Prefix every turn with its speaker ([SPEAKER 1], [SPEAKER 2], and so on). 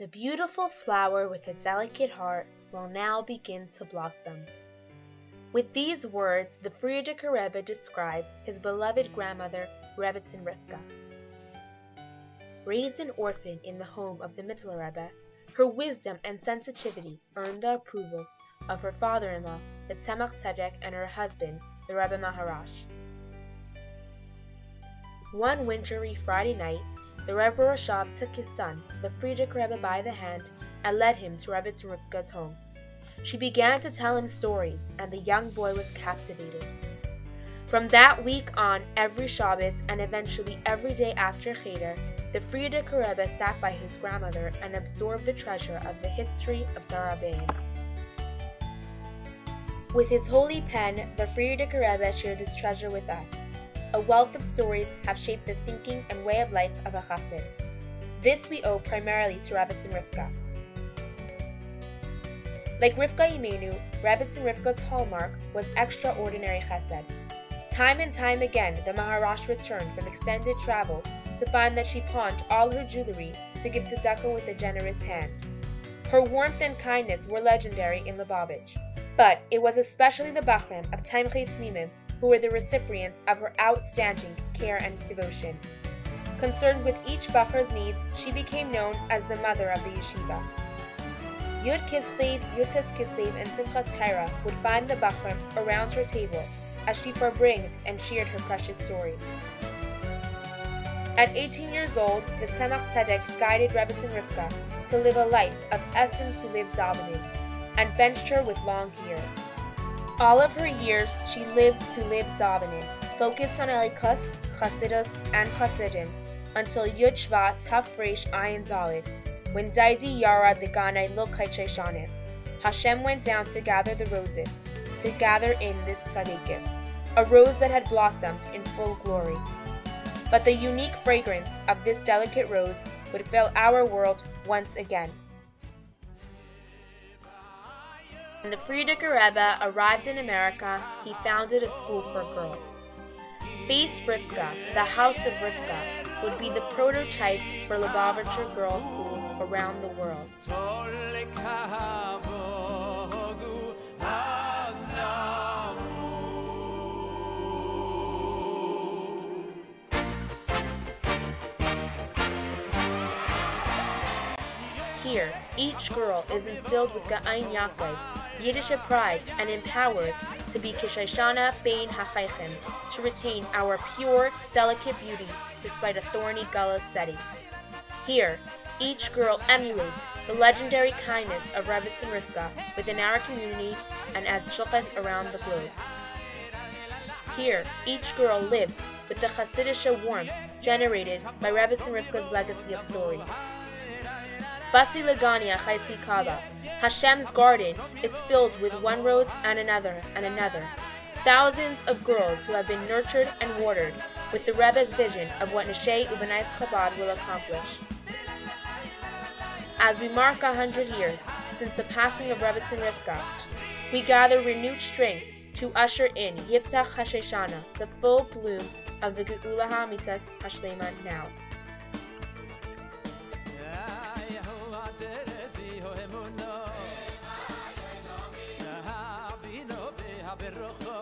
[SPEAKER 1] The beautiful flower with a delicate heart will now begin to blossom. With these words, the Frierdiker Rebbe described his beloved grandmother, Rebbetzin Rivkah. Raised an orphan in the home of the Mittler Rebbe, her wisdom and sensitivity earned the approval of her father-in-law, the Tzemach Tzedek, and her husband, the Rebbe Maharash. One wintry Friday night, the Rebbe Rashav took his son, the Frierdiker Rebbe, by the hand and led him to Rebbetzin Rivkah's home. She began to tell him stories, and the young boy was captivated. From that week on, every Shabbos and eventually every day after Cheder, the Frierdiker Rebbe sat by his grandmother and absorbed the treasure of the history of the Rabbein. With his holy pen, the Frierdiker Rebbe shared this treasure with us. A wealth of stories have shaped the thinking and way of life of a chassid. This we owe primarily to Rebbetzin Rivkah. Like Rivkah Imenu, Rebbetzin Rivkah's hallmark was extraordinary chesed. Time and time again, the Maharash returned from extended travel to find that she pawned all her jewelry to give tzedakah with a generous hand. Her warmth and kindness were legendary in Lubavitch, but it was especially the Bachrim of Tamchei Tzmimim who were the recipients of her outstanding care and devotion. Concerned with each Bachar's needs, she became known as the mother of the yeshiva. Yud Kislev, Yutes Kislev, and Simchas Torah would find the Bachrim around her table as she forbringed and shared her precious stories. At 18 years old, the Tzemach Tzedek guided Rebbetzin Rivkah to live a life of essence to live davening, and benched her with long years. All of her years, she lived to live davening, focused on Elikus, Chasidus, and Chasidim, until Yud Shvat Taf Reish Ayin Daled, when Daidi Yarad the Ganai Lokait Sheshanim. Hashem went down to gather the roses, to gather in this tzadikis, a rose that had blossomed in full glory. But the unique fragrance of this delicate rose would fill our world once again. When the Frierdiker Rebbe arrived in America, he founded a school for girls. Beis Rivkah, the House of Rivkah, would be the prototype for Lubavitcher girls' schools around the world. Here, each girl is instilled with Ga'ain Yaakov, Yiddish pride, and empowered to be Kishaishana Bein HaChaychem, to retain our pure, delicate beauty despite a thorny Galus Seti. Here, each girl emulates the legendary kindness of Rebbetzin Rivkah within our community and as shulchas around the globe. Here, each girl lives with the Chasidische warmth generated by Rebbetzin Rivkah's legacy of stories. Basi Legania Chaisi Kaba, Hashem's garden is filled with one rose and another and another. Thousands of girls who have been nurtured and watered with the Rebbe's vision of what Neshei Ubenais Chabad will accomplish. As we mark 100 years since the passing of Rebbetzin Rivkah, we gather renewed strength to usher in Yiftach HaSheshana, the full bloom of the Geula HaMitzas HaShlema now. Berrocho